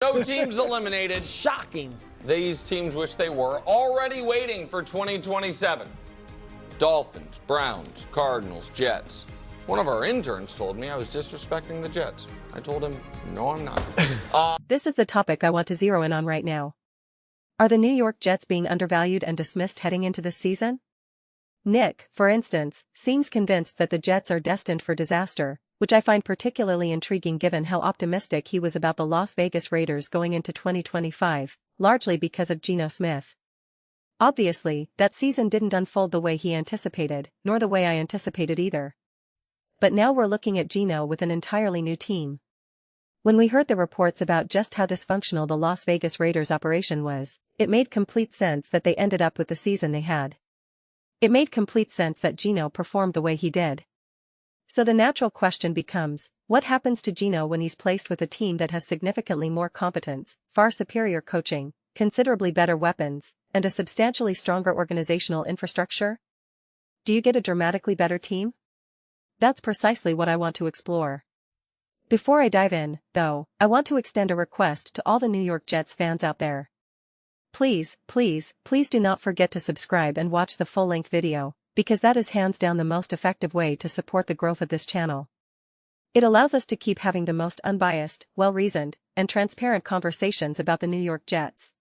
No teams eliminated. Shocking. These teams wish they were already waiting for 2027. Dolphins, Browns, Cardinals, Jets. One of our interns told me I was disrespecting the Jets. I told him, no, I'm not. This is the topic I want to zero in on right now. Are the New York Jets being undervalued and dismissed heading into this season? Nick, for instance, seems convinced that the Jets are destined for disaster, which I find particularly intriguing given how optimistic he was about the Las Vegas Raiders going into 2025, largely because of Geno Smith. Obviously, that season didn't unfold the way he anticipated, nor the way I anticipated either. But now we're looking at Geno with an entirely new team. When we heard the reports about just how dysfunctional the Las Vegas Raiders operation was, it made complete sense that they ended up with the season they had. It made complete sense that Geno performed the way he did. So the natural question becomes, what happens to Geno when he's placed with a team that has significantly more competence, far superior coaching, considerably better weapons, and a substantially stronger organizational infrastructure? Do you get a dramatically better team? That's precisely what I want to explore. Before I dive in, though, I want to extend a request to all the New York Jets fans out there. Please, please, please do not forget to subscribe and watch the full-length video, because that is hands down the most effective way to support the growth of this channel. It allows us to keep having the most unbiased, well-reasoned, and transparent conversations about the New York Jets.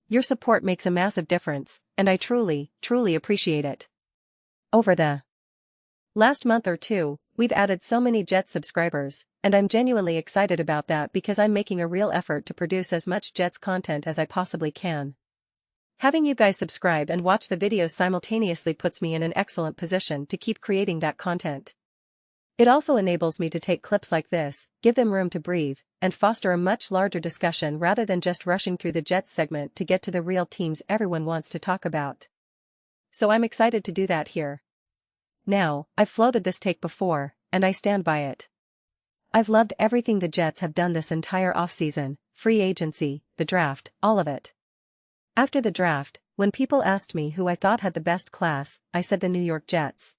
Your support makes a massive difference, and I truly, truly appreciate it. Over the last month or two, we've added so many Jets subscribers, and I'm genuinely excited about that because I'm making a real effort to produce as much Jets content as I possibly can. Having you guys subscribe and watch the videos simultaneously puts me in an excellent position to keep creating that content. It also enables me to take clips like this, give them room to breathe, and foster a much larger discussion rather than just rushing through the Jets segment to get to the real teams everyone wants to talk about. So I'm excited to do that here. Now, I've floated this take before, and I stand by it. I've loved everything the Jets have done this entire offseason, free agency, the draft, all of it. After the draft, when people asked me who I thought had the best class, I said the New York Jets.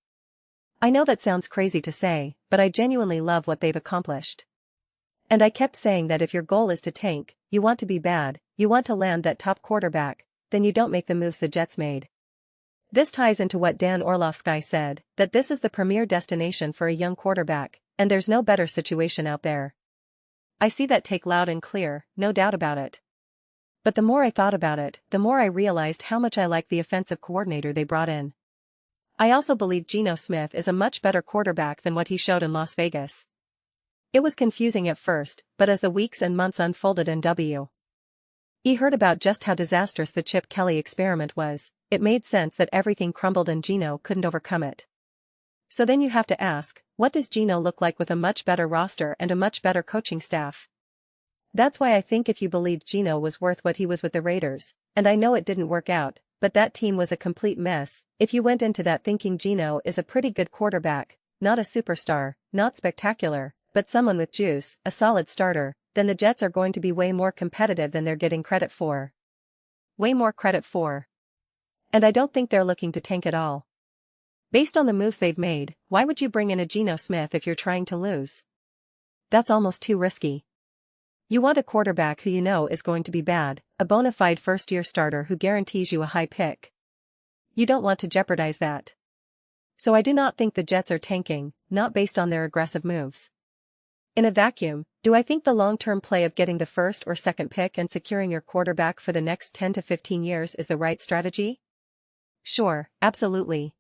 I know that sounds crazy to say, but I genuinely love what they've accomplished. And I kept saying that if your goal is to tank, you want to be bad, you want to land that top quarterback, then you don't make the moves the Jets made. This ties into what Dan Orlovsky said, that this is the premier destination for a young quarterback, and there's no better situation out there. I see that take loud and clear, no doubt about it. But the more I thought about it, the more I realized how much I like the offensive coordinator they brought in. I also believe Geno Smith is a much better quarterback than what he showed in Las Vegas. It was confusing at first, but as the weeks and months unfolded and we heard about just how disastrous the Chip Kelly experiment was, it made sense that everything crumbled and Geno couldn't overcome it. So then you have to ask, what does Geno look like with a much better roster and a much better coaching staff? That's why I think if you believed Geno was worth what he was with the Raiders, and I know it didn't work out, but that team was a complete mess, if you went into that thinking Geno is a pretty good quarterback, not a superstar, not spectacular, but someone with juice, a solid starter, then the Jets are going to be way more competitive than they're getting credit for. Way more credit for. And I don't think they're looking to tank at all. Based on the moves they've made, why would you bring in a Geno Smith if you're trying to lose? That's almost too risky. You want a quarterback who you know is going to be bad, a bona fide first-year starter who guarantees you a high pick. You don't want to jeopardize that. So I do not think the Jets are tanking, not based on their aggressive moves. In a vacuum, do I think the long-term play of getting the first or second pick and securing your quarterback for the next 10 to 15 years is the right strategy? Sure, absolutely.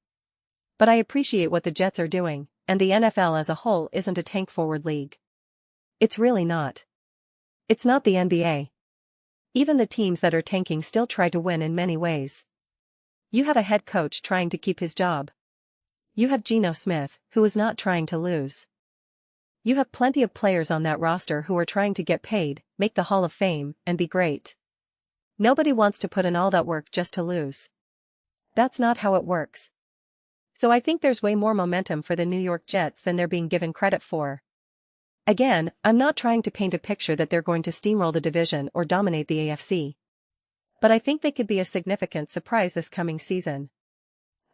But I appreciate what the Jets are doing, and the NFL as a whole isn't a tank-forward league. It's really not. It's not the NBA. Even the teams that are tanking still try to win in many ways. You have a head coach trying to keep his job. You have Geno Smith, who is not trying to lose. You have plenty of players on that roster who are trying to get paid, make the Hall of Fame, and be great. Nobody wants to put in all that work just to lose. That's not how it works. So I think there's way more momentum for the New York Jets than they're being given credit for. Again, I'm not trying to paint a picture that they're going to steamroll the division or dominate the AFC. But I think they could be a significant surprise this coming season.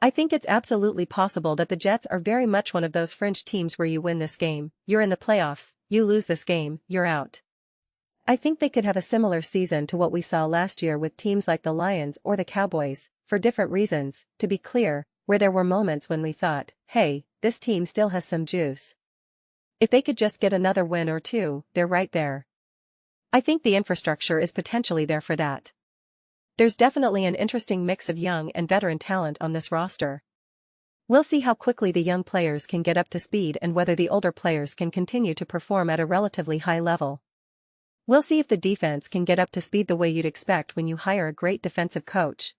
I think it's absolutely possible that the Jets are very much one of those fringe teams where you win this game, you're in the playoffs, you lose this game, you're out. I think they could have a similar season to what we saw last year with teams like the Lions or the Cowboys, for different reasons, to be clear, where there were moments when we thought, hey, this team still has some juice. If they could just get another win or two, they're right there. I think the infrastructure is potentially there for that. There's definitely an interesting mix of young and veteran talent on this roster. We'll see how quickly the young players can get up to speed and whether the older players can continue to perform at a relatively high level. We'll see if the defense can get up to speed the way you'd expect when you hire a great defensive coach.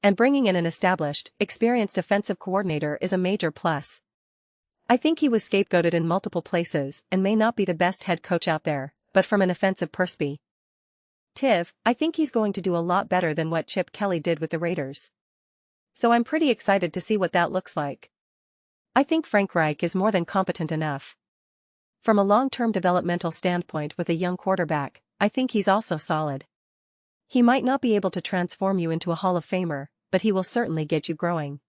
And bringing in an established, experienced offensive coordinator is a major plus. I think he was scapegoated in multiple places and may not be the best head coach out there, but from an offensive perspective, I think he's going to do a lot better than what Chip Kelly did with the Raiders. So I'm pretty excited to see what that looks like. I think Frank Reich is more than competent enough. From a long-term developmental standpoint with a young quarterback, I think he's also solid. He might not be able to transform you into a Hall of Famer, but he will certainly get you growing.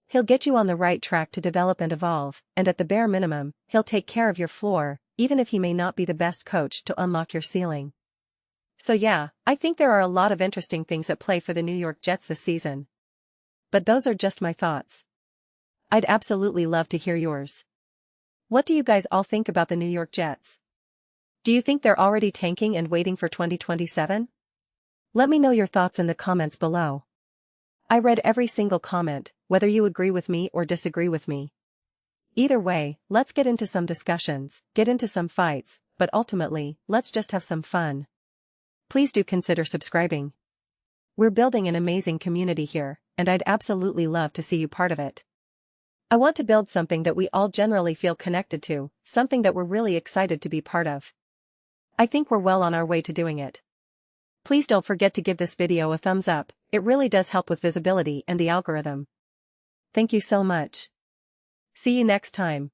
He'll get you on the right track to develop and evolve, and at the bare minimum, he'll take care of your floor, even if he may not be the best coach to unlock your ceiling. So yeah, I think there are a lot of interesting things at play for the New York Jets this season. But those are just my thoughts. I'd absolutely love to hear yours. What do you guys all think about the New York Jets? Do you think they're already tanking and waiting for 2027? Let me know your thoughts in the comments below. I read every single comment, whether you agree with me or disagree with me. Either way, let's get into some discussions, get into some fights, but ultimately, let's just have some fun. Please do consider subscribing. We're building an amazing community here, and I'd absolutely love to see you part of it. I want to build something that we all generally feel connected to, something that we're really excited to be part of. I think we're well on our way to doing it. Please don't forget to give this video a thumbs up, it really does help with visibility and the algorithm. Thank you so much. See you next time.